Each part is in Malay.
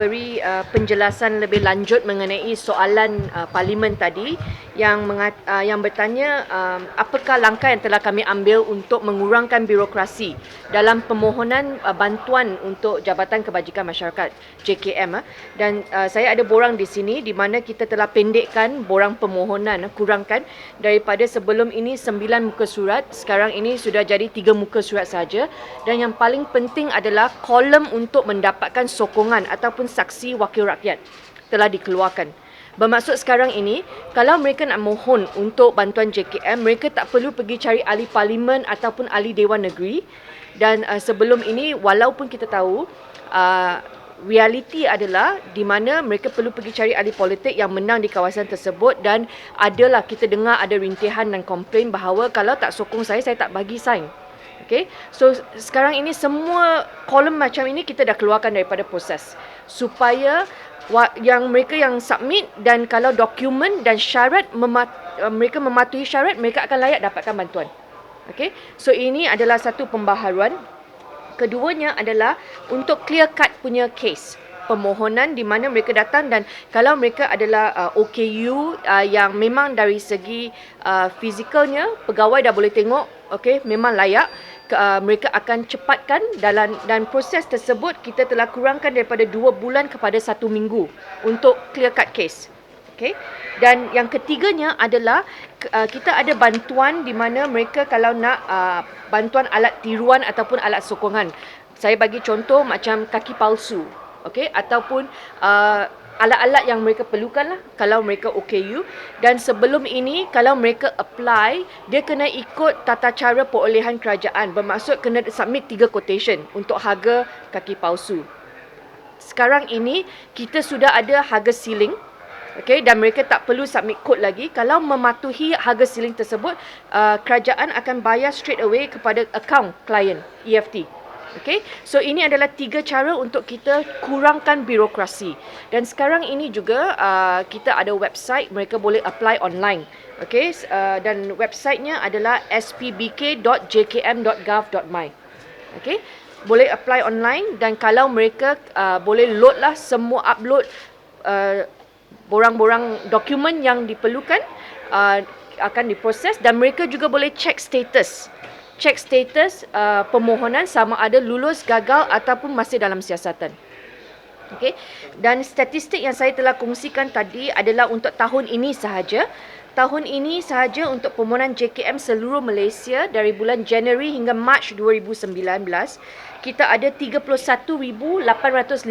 Beri penjelasan lebih lanjut mengenai soalan parlimen tadi yang bertanya apakah langkah yang telah kami ambil untuk mengurangkan birokrasi dalam permohonan bantuan untuk Jabatan Kebajikan Masyarakat JKM, dan saya ada borang di sini di mana kita telah pendekkan borang permohonan, kurangkan daripada sebelum ini 9 muka surat, sekarang ini sudah jadi 3 muka surat saja, dan yang paling penting adalah kolom untuk mendapatkan sokongan ataupun saksi wakil rakyat telah dikeluarkan. Bermaksud sekarang ini, kalau mereka nak mohon untuk bantuan JKM, mereka tak perlu pergi cari ahli parlimen ataupun ahli Dewan Negeri. Dan sebelum ini, walaupun kita tahu realiti adalah di mana mereka perlu pergi cari ahli politik yang menang di kawasan tersebut, dan adalah kita dengar ada rintihan dan komplain bahawa kalau tak sokong saya tak bagi sign. Okay, so sekarang ini semua kolom macam ini kita dah keluarkan daripada proses supaya yang mereka yang submit, dan kalau dokumen dan syarat mereka mematuhi syarat, mereka akan layak dapatkan bantuan. Okay, so ini adalah satu pembaharuan. Keduanya adalah untuk clear cut punya case permohonan di mana mereka datang, dan kalau mereka adalah OKU yang memang dari segi fizikalnya pegawai dah boleh tengok, okey, memang layak, mereka akan cepatkan dan proses tersebut kita telah kurangkan daripada 2 bulan kepada 1 minggu untuk clear cut case. Okay. Dan yang ketiganya adalah kita ada bantuan di mana mereka kalau nak bantuan alat tiruan ataupun alat sokongan. Saya bagi contoh macam kaki palsu, okay, ataupun alat-alat yang mereka perlukan lah kalau mereka OKU. Dan sebelum ini kalau mereka apply, dia kena ikut tata cara perolehan kerajaan. Bermaksud kena submit 3 quotation untuk harga kaki palsu. Sekarang ini kita sudah ada harga ceiling. Okay, dan mereka tak perlu submit kod lagi. Kalau mematuhi harga ceiling tersebut, kerajaan akan bayar straight away kepada akaun klien EFT. Okay, so ini adalah 3 cara untuk kita kurangkan birokrasi. Dan sekarang ini juga kita ada website, mereka boleh apply online. Okay, dan websitenya adalah spbk.jkm.gov.my. Okay, boleh apply online, dan kalau mereka boleh load lah semua, upload borang-borang dokumen yang diperlukan, akan diproses, dan mereka juga boleh check status permohonan sama ada lulus, gagal ataupun masih dalam siasatan. Okay. Dan statistik yang saya telah kongsikan tadi adalah untuk tahun ini sahaja. Tahun ini sahaja untuk permohonan JKM seluruh Malaysia dari bulan Januari hingga Mac 2019, kita ada 31,855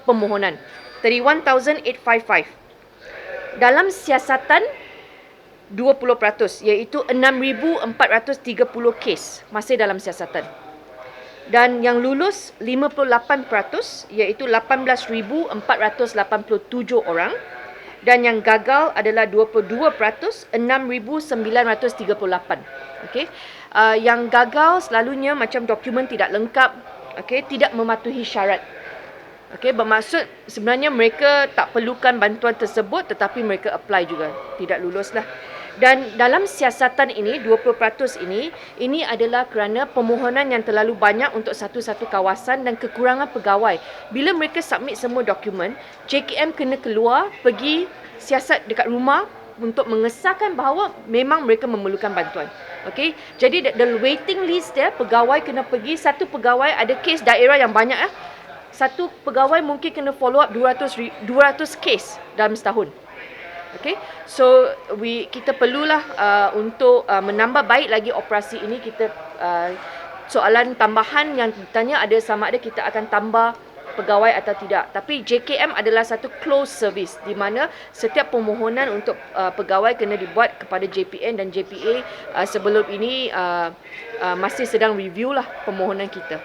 permohonan. 31,855. Dalam siasatan 20%, iaitu 6,430 kes masih dalam siasatan. Dan yang lulus 58%, iaitu 18,487 orang. Dan yang gagal adalah 22%, 6,938. Okey. Yang gagal selalunya macam dokumen tidak lengkap, okey, tidak mematuhi syarat. Okey, bermaksud sebenarnya mereka tak perlukan bantuan tersebut tetapi mereka apply juga, tidak luluslah. Dan dalam siasatan ini 20% ini adalah kerana permohonan yang terlalu banyak untuk satu-satu kawasan dan kekurangan pegawai. Bila mereka submit semua dokumen, JKM kena keluar pergi siasat dekat rumah untuk mengesahkan bahawa memang mereka memerlukan bantuan. Okey, jadi the waiting list dia, pegawai kena pergi, satu pegawai ada kes daerah yang banyak satu pegawai mungkin kena follow up 200 kes dalam setahun. Okay, so kita perlulah untuk menambah baik lagi operasi ini. Kita soalan tambahan yang ditanya ada sama ada kita akan tambah pegawai atau tidak. Tapi JKM adalah satu closed service di mana setiap permohonan untuk pegawai kena dibuat kepada JPN, dan JPA sebelum ini masih sedang review lah permohonan kita.